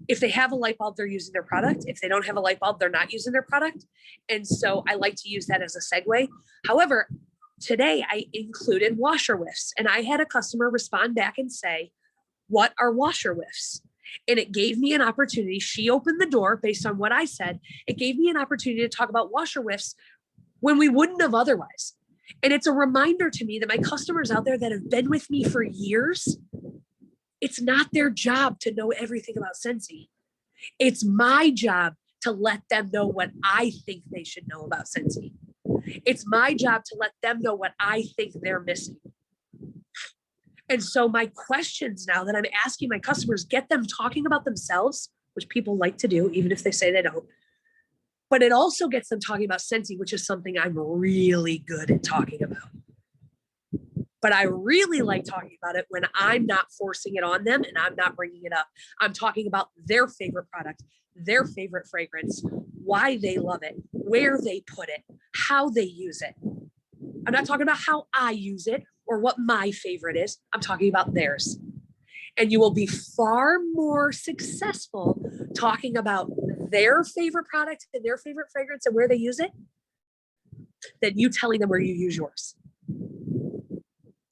if they have a light bulb, they're using their product. If they don't have a light bulb, they're not using their product. And so I like to use that as a segue. However, today I included washer whiffs, and I had a customer respond back and say, what are washer whiffs? And it gave me an opportunity. She opened the door based on what I said. It gave me an opportunity to talk about washer whiffs when we wouldn't have otherwise. And it's a reminder to me that my customers out there that have been with me for years, it's not their job to know everything about Scentsy. It's my job to let them know what I think they should know about Scentsy. It's my job to let them know what I think they're missing. And so my questions now that I'm asking my customers, get them talking about themselves, which people like to do, even if they say they don't. But it also gets them talking about Scentsy, which is something I'm really good at talking about. But I really like talking about it when I'm not forcing it on them and I'm not bringing it up. I'm talking about their favorite product, their favorite fragrance, why they love it, where they put it, how they use it. I'm not talking about how I use it or what my favorite is. I'm talking about theirs. And you will be far more successful talking about their favorite product and their favorite fragrance and where they use it than you telling them where you use yours.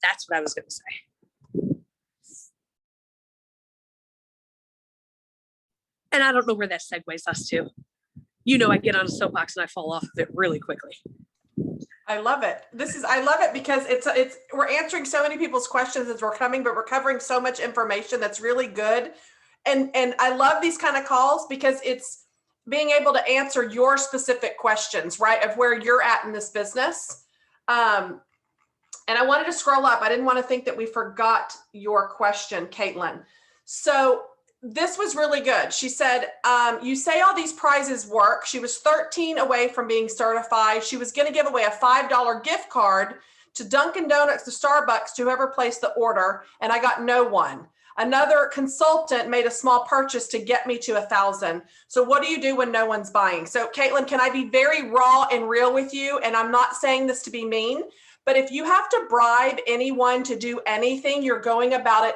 That's what I was going to say. And I don't know where that segues us to. You know, I get on a soapbox and I fall off of it really quickly. I love it. I love it because we're answering so many people's questions as we're coming, but we're covering so much information that's really good. And I love these kind of calls because it's being able to answer your specific questions, right? Of where you're at in this business. And I wanted to scroll up. I didn't want to think that we forgot your question, Caitlin. So this was really good. She said, you say all these prizes work. She was 13 away from being certified. She was going to give away a $5 gift card to Dunkin' Donuts, to Starbucks, to whoever placed the order, and I got no one. Another consultant made a small purchase to get me to 1,000. So what do you do when no one's buying? So Caitlin, can I be very raw and real with you? And I'm not saying this to be mean, but if you have to bribe anyone to do anything, you're going about it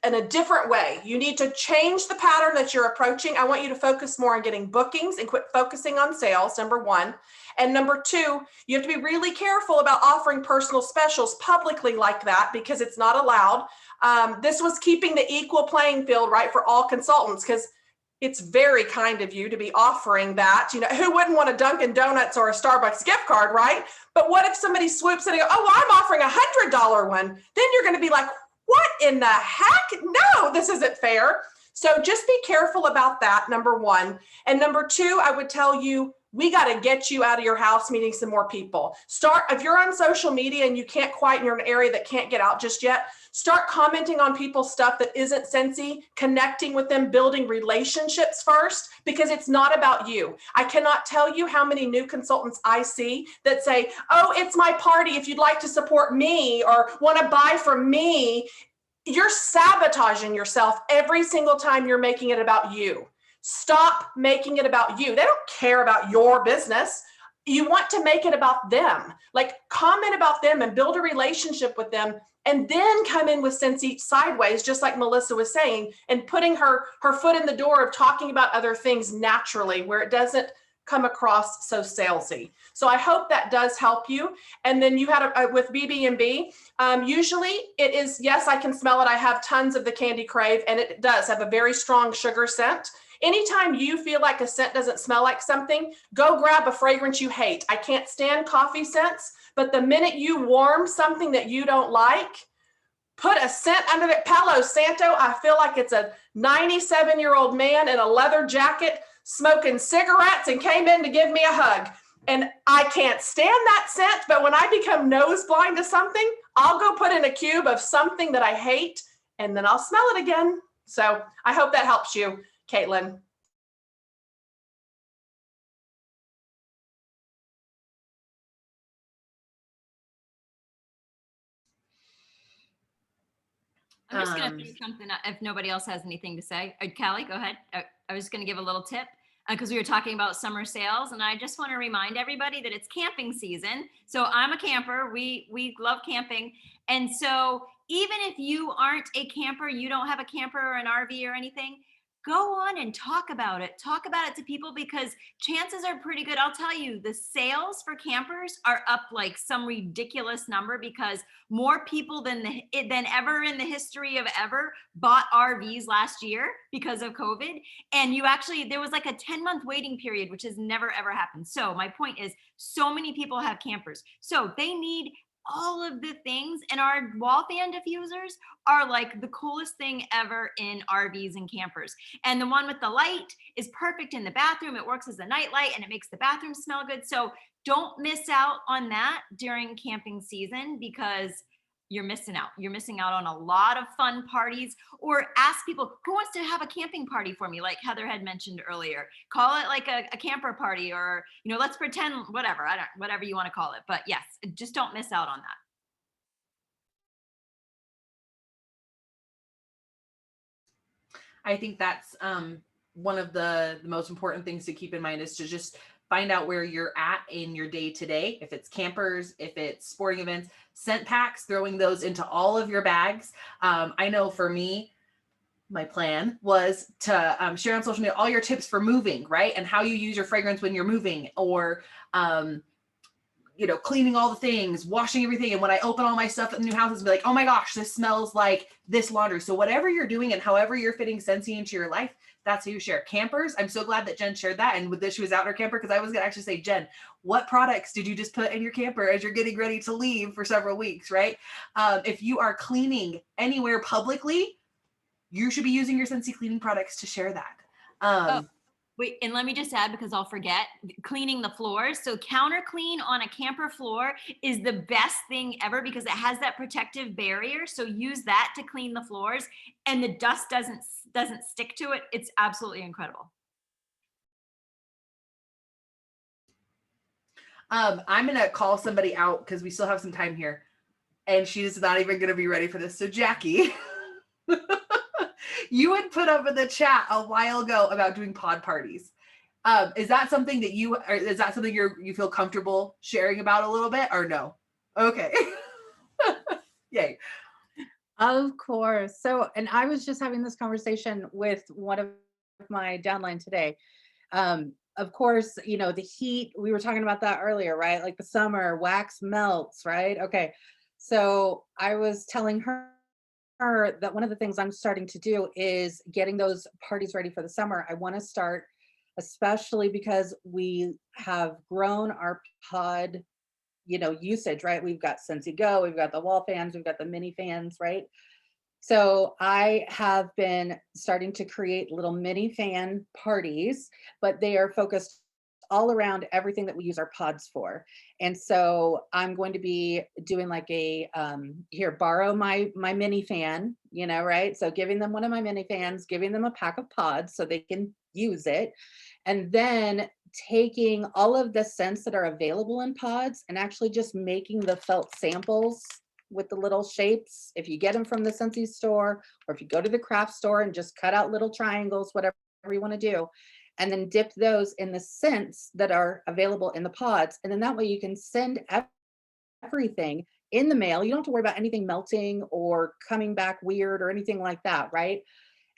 in a different way. You need to change the pattern that you're approaching. I want you to focus more on getting bookings and quit focusing on sales, number one. And number two, you have to be really careful about offering personal specials publicly like that because it's not allowed. This was keeping the equal playing field, right, for all consultants, because it's very kind of you to be offering that. You know, who wouldn't want a Dunkin' Donuts or a Starbucks gift card, right? But what if somebody swoops in and goes, oh, well, I'm offering a $100 one? Then you're going to be like, what in the heck? No, this isn't fair. So just be careful about that, number one. And number two, I would tell you, we got to get you out of your house meeting some more people. If you're on social media and you can't quite, and you're in an area that can't get out just yet, start commenting on people's stuff that isn't Scentsy, connecting with them, building relationships first, because it's not about you. I cannot tell you how many new consultants I see that say, oh, it's my party if you'd like to support me or want to buy from me. You're sabotaging yourself every single time you're making it about you. Stop making it about you. They don't care about your business. You want to make it about them. Like, comment about them and build a relationship with them, and then come in with Scentsy sideways, just like Melissa was saying, and putting her foot in the door of talking about other things naturally, where it doesn't come across so salesy. So I hope that does help you. And then you had with BB&B, usually it is, yes, I can smell it. I have tons of the Candy Crave, and it does have a very strong sugar scent. Anytime you feel like a scent doesn't smell like something, go grab a fragrance you hate. I can't stand coffee scents, but the minute you warm something that you don't like, put a scent under it. Palo Santo, I feel like it's a 97-year-old man in a leather jacket smoking cigarettes and came in to give me a hug. And I can't stand that scent, but when I become nose blind to something, I'll go put in a cube of something that I hate, and then I'll smell it again. So I hope that helps you, Caitlin. I'm just going to say something if nobody else has anything to say. Callie, go ahead. I was going to give a little tip because we were talking about summer sales, and I just want to remind everybody that it's camping season. So I'm a camper. We love camping. And so even if you aren't a camper, you don't have a camper or an RV or anything, go on and talk about it. Talk about it to people, because chances are pretty good. I'll tell you, the sales for campers are up like some ridiculous number, because more people than ever in the history of ever bought RVs last year because of COVID. And there was like a 10-month waiting period, which has never, ever happened. So my point is, so many people have campers. So they need all of the things, and our wall fan diffusers are like the coolest thing ever in RVs and campers. And the one with the light is perfect in the bathroom. It works as a night light and it makes the bathroom smell good. So don't miss out on that during camping season, because you're missing out. You're missing out on a lot of fun parties. Or ask people, who wants to have a camping party for me? Like Heather had mentioned earlier, call it like a camper party, or, let's pretend whatever, whatever you want to call it. But yes, just don't miss out on that. I think that's one of the most important things to keep in mind, is to just find out where you're at in your day to day. If it's campers, if it's sporting events, scent packs, throwing those into all of your bags. I know for me, my plan was to share on social media all your tips for moving, right? And how you use your fragrance when you're moving, or cleaning all the things, washing everything. And when I open all my stuff at the new houses, be like, oh my gosh, this smells like this laundry. So whatever you're doing and however you're fitting Scentsy into your life, that's how you share. Campers, I'm so glad that Jen shared that. And with this, she was out in her camper, because I was gonna actually say, Jen, what products did you just put in your camper as you're getting ready to leave for several weeks, right? If you are cleaning anywhere publicly, you should be using your Scentsy cleaning products to share that. Wait, and let me just add, because I'll forget, cleaning the floors. So counter clean on a camper floor is the best thing ever, because it has that protective barrier. So use that to clean the floors, and the dust doesn't stick to it. It's absolutely incredible. I'm gonna call somebody out because we still have some time here, and she's not even gonna be ready for this. So Jackie, you had put up in the chat a while ago about doing pod parties. Is that something that you feel comfortable sharing about a little bit, or no? Okay. Yay. Of course. So, and I was just having this conversation with one of my downline today. Of course, the heat, we were talking about that earlier, right? Like the summer, wax melts, right? Okay. So I was telling her that one of the things I'm starting to do is getting those parties ready for the summer. I want to start, especially because we have grown our pod, usage, right? We've got Scentsy Go, we've got the wall fans, we've got the mini fans, right? So I have been starting to create little mini fan parties, but they are focused all around everything that we use our pods for. And so I'm going to be doing like a, here, borrow my mini fan, right? So giving them one of my mini fans, giving them a pack of pods so they can use it. And then taking all of the scents that are available in pods and actually just making the felt samples with the little shapes. If you get them from the Scentsy store, or if you go to the craft store and just cut out little triangles, whatever you want to do, and then dip those in the scents that are available in the pods. And then that way you can send everything in the mail. You don't have to worry about anything melting or coming back weird or anything like that, right?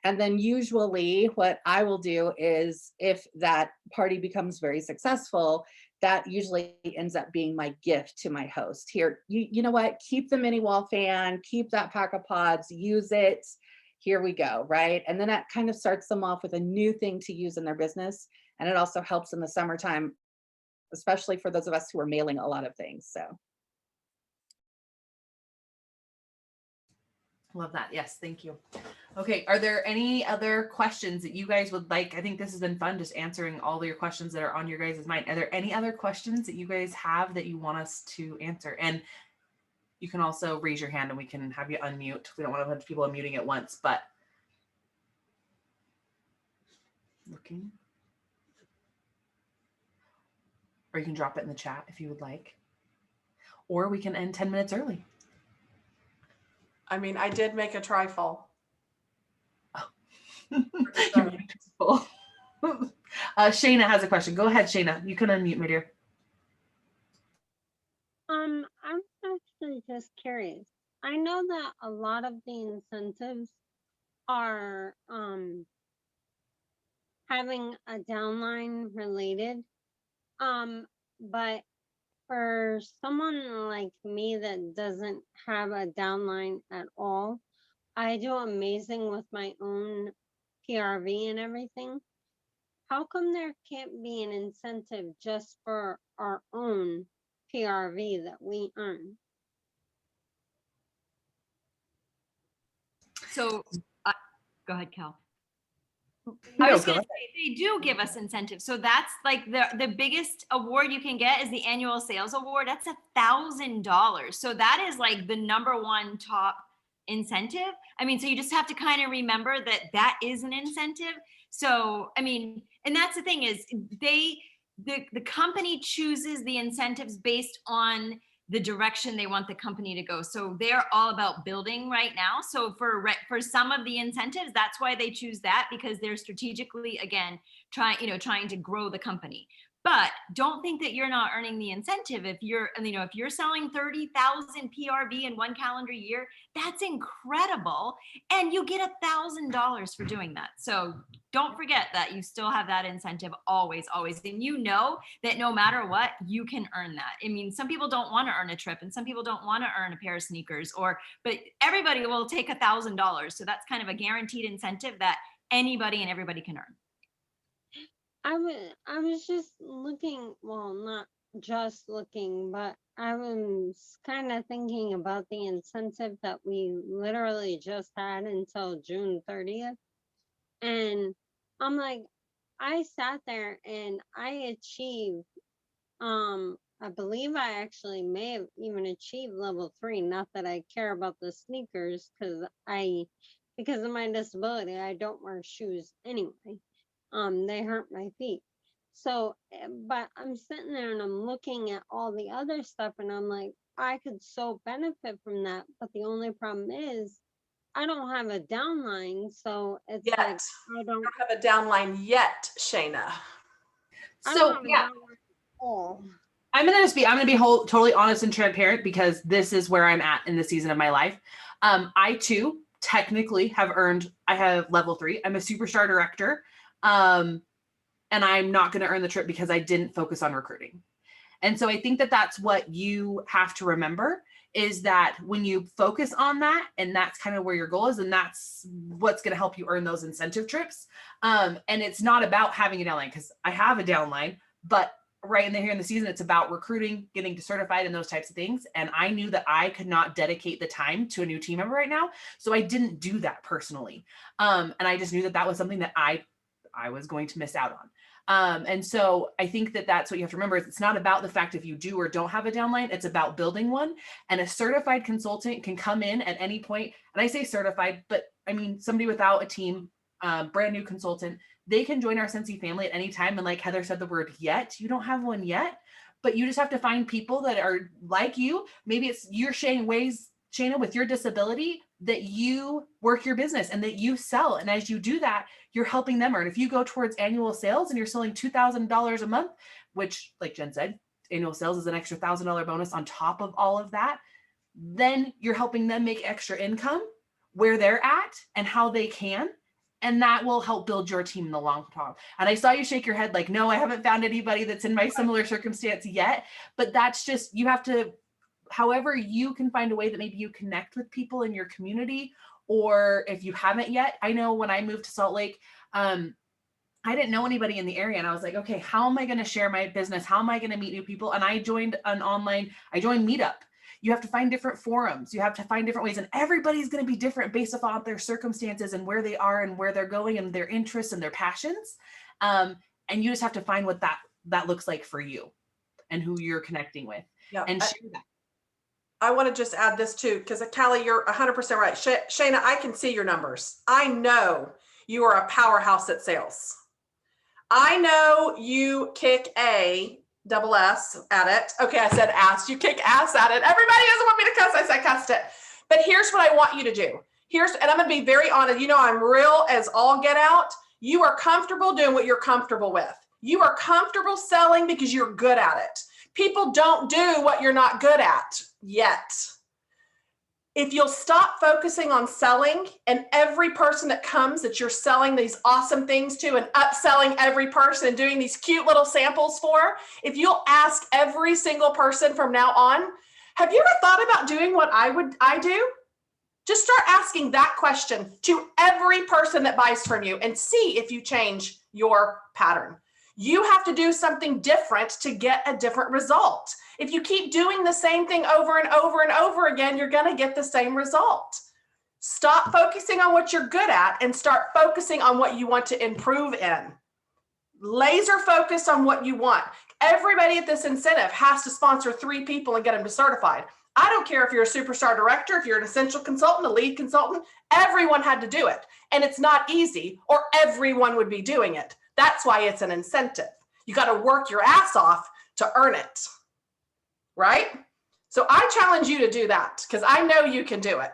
And then usually what I will do is, if that party becomes very successful, that usually ends up being my gift to my host. Here, you know what? Keep the mini wall fan, keep that pack of pods, use it. Here we go, right? And then that kind of starts them off with a new thing to use in their business. And it also helps in the summertime, especially for those of us who are mailing a lot of things. So. Love that. Yes, thank you. Okay, are there any other questions that you guys would like? I think this has been fun, just answering all of your questions that are on your guys' mind. Are there any other questions that you guys have that you want us to answer? And you can also raise your hand and we can have you unmute. We don't want a bunch of people unmuting at once, but looking. Or you can drop it in the chat if you would like. Or we can end 10 minutes early. I mean, I did make a trifle. Shayna has a question. Go ahead, Shayna. You can unmute, my dear. I'm actually just curious. I know that a lot of the incentives are having a downline related. But for someone like me that doesn't have a downline at all, I do amazing with my own PRV and everything. How come there can't be an incentive just for our own PRV that we earn? So go ahead, Cal. No, I was go going to say, they do give us incentives. So that's like the biggest award you can get is the annual sales award. That's $1,000. So that is like the #1 top incentive. I mean, so you just have to kind of remember that that is an incentive. So, I mean, and that's the thing is the company chooses the incentives based on the direction they want the company to go. So they're all about building right now. So for some of the incentives, that's why they choose that, because they're strategically, again, trying to grow the company. But don't think that you're not earning the incentive. If you're, if you're selling 30,000 PRV in one calendar year, that's incredible. And you get $1,000 for doing that. So don't forget that you still have that incentive always. And you know that no matter what, you can earn that. I mean, some people don't want to earn a trip and some people don't want to earn a pair of sneakers, but everybody will take $1,000. So that's kind of a guaranteed incentive that anybody and everybody can earn. I was just looking, well, not just looking, but I was kind of thinking about the incentive that we literally just had until June 30th. And I'm like, I sat there and I achieved, I believe I actually may have even achieved level 3. Not that I care about the sneakers because of my disability, I don't wear shoes anyway. They hurt my feet. So, but I'm sitting there and I'm looking at all the other stuff and I'm like, I could so benefit from that. But the only problem is I don't have a downline. So it's like, I don't have a downline yet, Shayna. So yeah, I'm gonna be totally honest and transparent because this is where I'm at in the season of my life. I too technically I have level 3. I'm a superstar director. And I'm not going to earn the trip because I didn't focus on recruiting. And so I think that that's what you have to remember is that when you focus on that, and that's kind of where your goal is, and that's what's going to help you earn those incentive trips. And it's not about having a downline because I have a downline, but right in here in the season, it's about recruiting, getting to certified and those types of things. And I knew that I could not dedicate the time to a new team member right now. So I didn't do that personally. And I just knew that that was something that I was going to miss out on. And so I think that that's what you have to remember is it's not about the fact if you do or don't have a downline, it's about building one. And a certified consultant can come in at any point. And I say certified, but I mean, somebody without a team, brand new consultant, they can join our Scentsy family at any time. And like Heather said the word yet, you don't have one yet, but you just have to find people that are like you. Maybe it's you're Shayna with your disability that you work your business and that you sell. And as you do that, you're helping them earn. If you go towards annual sales and you're selling $2,000 a month, which like Jen said, annual sales is an extra $1,000 bonus on top of all of that, then you're helping them make extra income where they're at and how they can. And that will help build your team in the long term. And I saw you shake your head like, no, I haven't found anybody that's in my similar circumstance yet. But that's just, you have to, however you can find a way that maybe you connect with people in your community, or if you haven't yet. I know when I moved to Salt Lake, I didn't know anybody in the area and I was like, okay, how am I going to share my business? How am I going to meet new people? And I joined Meetup. You have to find different forums. You have to find different ways, and everybody's going to be different based upon their circumstances and where they are and where they're going and their interests and their passions. And you just have to find what that looks like for you and who you're connecting with and share that. I want to just add this too, because Callie, you're 100% right. Shayna, I can see your numbers. I know you are a powerhouse at sales. I know you kick double S at it. Okay, I said ass. You kick ass at it. Everybody doesn't want me to cuss. I said cussed it. But here's what I want you to do. And I'm going to be very honest. You know, I'm real as all get out. You are comfortable doing what you're comfortable with. You are comfortable selling because you're good at it. People don't do what you're not good at yet. If you'll stop focusing on selling and every person that comes that you're selling these awesome things to and upselling every person and doing these cute little samples for, if you'll ask every single person from now on, have you ever thought about doing what I do? Just start asking that question to every person that buys from you and see if you change your pattern. You have to do something different to get a different result. If you keep doing the same thing over and over and over again, you're going to get the same result. Stop focusing on what you're good at and start focusing on what you want to improve in. Laser focus on what you want. Everybody at this incentive has to sponsor 3 people and get them to certified. I don't care if you're a superstar director, if you're an essential consultant, a lead consultant, everyone had to do it. And it's not easy, or everyone would be doing it. That's why it's an incentive. You got to work your ass off to earn it, right? So I challenge you to do that because I know you can do it.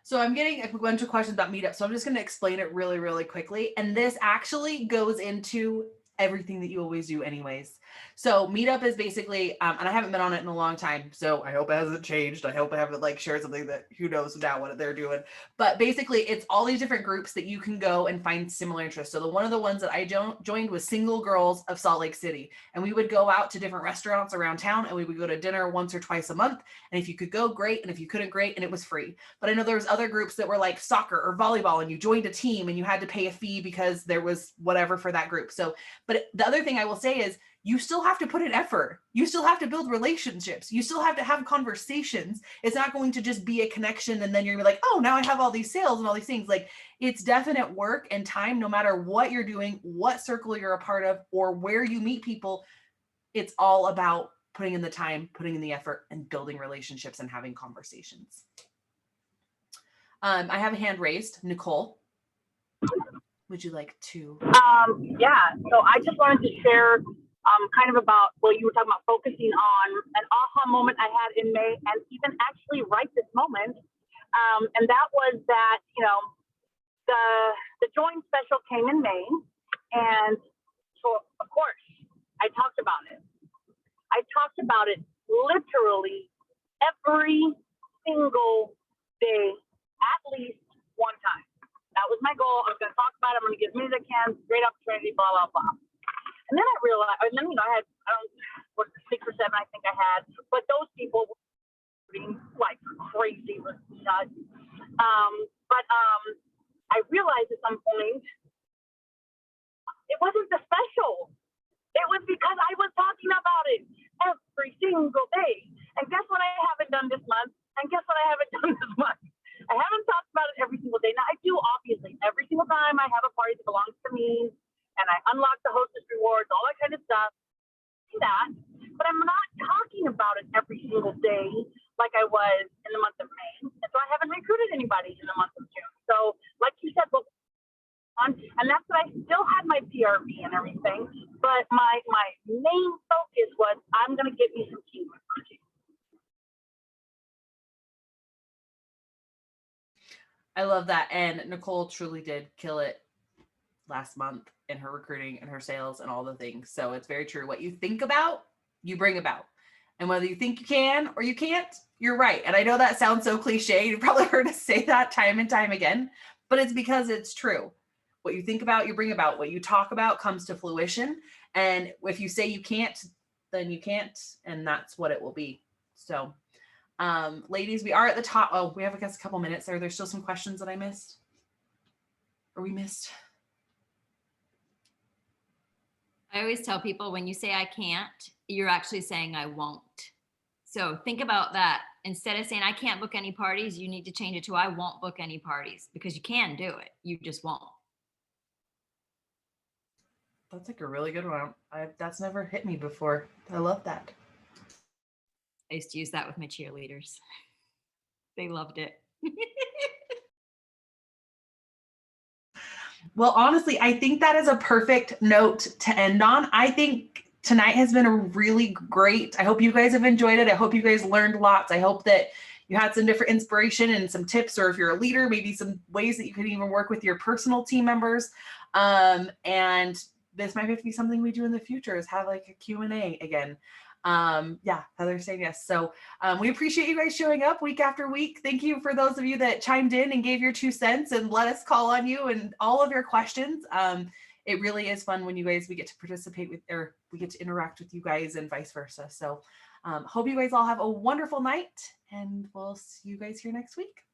So I'm getting a bunch of questions about Meetup. So I'm just going to explain it really, really quickly. And this actually goes into everything that you always do anyways. So Meetup is basically, and I haven't been on it in a long time, so I hope it hasn't changed. I hope I haven't like shared something that who knows now what they're doing. But basically it's all these different groups that you can go and find similar interests. So one of the ones that I joined was Single Girls of Salt Lake City. And we would go out to different restaurants around town and we would go to dinner once or twice a month. And if you could go, great. And if you couldn't, great. And it was free. But I know there was other groups that were like soccer or volleyball and you joined a team and you had to pay a fee because there was whatever for that group. So, but the other thing I will say is you still have to put in effort. You still have to build relationships. You still have to have conversations. It's not going to just be a connection and then you're gonna be like, oh, now I have all these sales and all these things. Like it's definite work and time, no matter what you're doing, what circle you're a part of, or where you meet people. It's all about putting in the time, putting in the effort, and building relationships and having conversations. I have a hand raised. Nicole, would you like to? Yeah, so I just wanted to share kind of about what you were talking about, focusing on an aha moment I had in May and even actually right this moment. And that was that, you know, the join special came in May. And so, of course, I talked about it. I talked about it literally every single day, at least one time. That was my goal. I was going to talk about it. I'm going to give as many as I can. Great opportunity, blah, blah, blah. And then I realized, and then, you know, I had, I don't know, 6 or 7 I think I had, but those people were being like crazy with nuts. I realized at some point, it wasn't the special. It was because I was talking about it every single day. And guess what I haven't done this month? And guess what I haven't done this month? I haven't talked about it every single day. Now I do, obviously, every single time I have a party that belongs to me and I unlock the hostess rewards, all that kind of stuff. I do that, but I'm not talking about it every single day like I was in the month of May. And so I haven't recruited anybody in the month of June. So like you said, well, and that's what I still had my PRV and everything, but my main focus was I'm going to get me some team recruiting. I love that. And Nicole truly did kill it last month in her recruiting and her sales and all the things. So it's very true. What you think about, you bring about. And whether you think you can or you can't, you're right. And I know that sounds so cliche. You've probably heard us say that time and time again, but it's because it's true. What you think about, you bring about. What you talk about comes to fruition. And if you say you can't, then you can't. And that's what it will be. So ladies, we are at the top. Oh, we have, I guess, a couple minutes. Are there still some questions that I missed? Or we missed? I always tell people when you say I can't, you're actually saying I won't. So think about that. Instead of saying I can't book any parties, you need to change it to I won't book any parties, because you can do it. You just won't. That's like a really good one. That's never hit me before. I love that. I used to use that with my cheerleaders. They loved it. Well, honestly, I think that is a perfect note to end on. I think tonight has been a really great. I hope you guys have enjoyed it. I hope you guys learned lots. I hope that you had some different inspiration and some tips, or if you're a leader, maybe some ways that you can even work with your personal team members. And this might be something we do in the future, is have like a Q&A again. Yeah, Heather's saying yes. So we appreciate you guys showing up week after week. Thank you for those of you that chimed in and gave your 2 cents and let us call on you and all of your questions. It really is fun when we get to participate with, or we get to interact with you guys and vice versa. So hope you guys all have a wonderful night, and we'll see you guys here next week.